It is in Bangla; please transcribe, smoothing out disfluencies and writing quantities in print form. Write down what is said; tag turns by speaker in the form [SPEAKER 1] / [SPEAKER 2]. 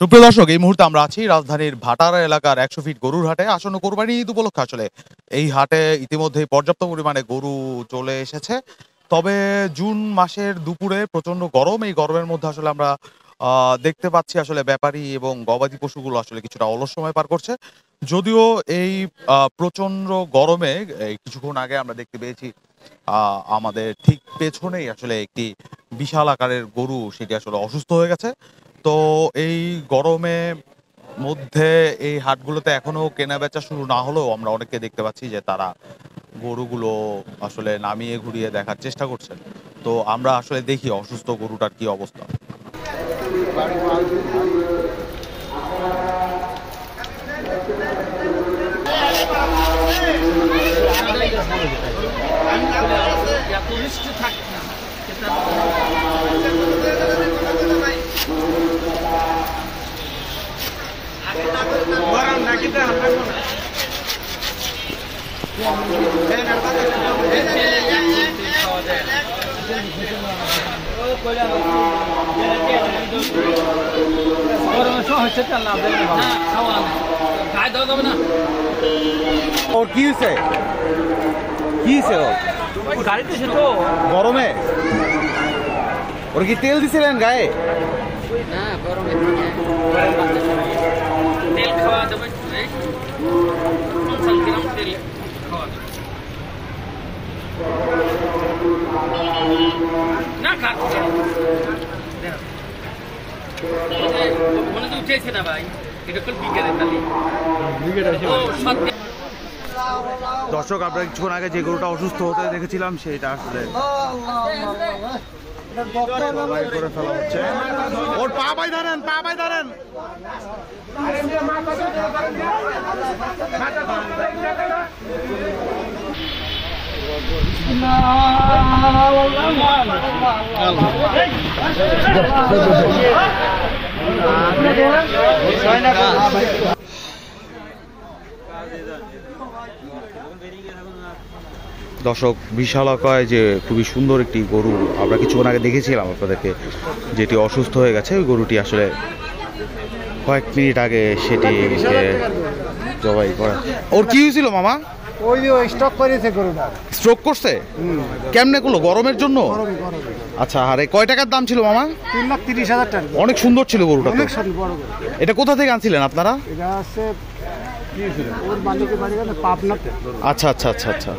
[SPEAKER 1] সুপ্রিয় দর্শক, এই মুহূর্তে আমরা আছি রাজধানীর ভাটারা এলাকার 100 ফিট গরুর হাটে। আসন্ন কোরবানি ঈদ উপলক্ষে আসলে এই হাটে ইতিমধ্যেই পর্যাপ্ত পরিমাণে গরু চলে এসেছে। তবে জুন মাসের দুপুরে প্রচন্ড গরম, এই গরমের মধ্যে আসলে আমরা দেখতে পাচ্ছি আসলে ব্যাপারী এবং গবাদি পশুগুলো আসলে কিছুটা অলস সময় পার করছে। যদিও এই প্রচন্ড গরমে এই কিছুক্ষণ আগে আমরা দেখতে পেয়েছি আমাদের ঠিক পেছনেই আসলে একটি বিশাল আকারের গরু, সেটি আসলে অসুস্থ হয়ে গেছে। তো এই গরমে মধ্যে এই হাটগুলোতে এখনো কেনা বেচা শুরু না হলেও আমরা অনেককে দেখতে পাচ্ছি যে তারা গরুগুলো আসলে নামিয়ে ঘুরিয়ে দেখার চেষ্টা করছেন। তো আমরা আসলে দেখি অসুস্থ গরুটার কি অবস্থা। ওর কি হয়েছে? কি হয়েছে ওর?
[SPEAKER 2] গাড়িতে ছিল
[SPEAKER 1] গরমে ওর কি তেল দিছিলেন গায়ে?
[SPEAKER 2] না, গরমে তেল খাওয়া যাবে, 50 গ্রাম তেল খাওয়া যাবে না। মনে তো উঠেছে না ভাই, এটা কোন বিজ্ঞানের তালি
[SPEAKER 1] দর্শক, আমরা কিছুক্ষণ আগে যে গরুটা অসুস্থ হতে দেখেছিলাম সেটা আসলে করে ফেলা হচ্ছে। ওর পা পাই ধরেন, পা পাই ধরেন। দর্শক, বিশালাকায় যে খুবই সুন্দর একটি গরু আমরা কিছুক্ষণ আগে দেখেছিলাম আপনাদেরকে, যেটি অসুস্থ হয়ে গেছে। ওই গরুটি আসলে কয়েক মিনিট আগে সেটি জবাই করা। ওর কি হয়েছিল মামা?
[SPEAKER 3] ওই যে স্টক করেছে গরুটা।
[SPEAKER 1] স্ট্রোক করছে? কেমনে করলো? গরমের জন্য? আচ্ছা, আরে কয় টাকার দাম ছিল মামা?
[SPEAKER 3] 3,30,000 টাকা।
[SPEAKER 1] অনেক সুন্দর ছিল গরুটা।
[SPEAKER 3] অনেক বড় গরু।
[SPEAKER 1] এটা কোথা থেকে আনছিলেন আপনারা?
[SPEAKER 3] এটা আছে ওর মালিকের বাড়ি, পাবনাতে।
[SPEAKER 1] আচ্ছা আচ্ছা আচ্ছা আচ্ছা।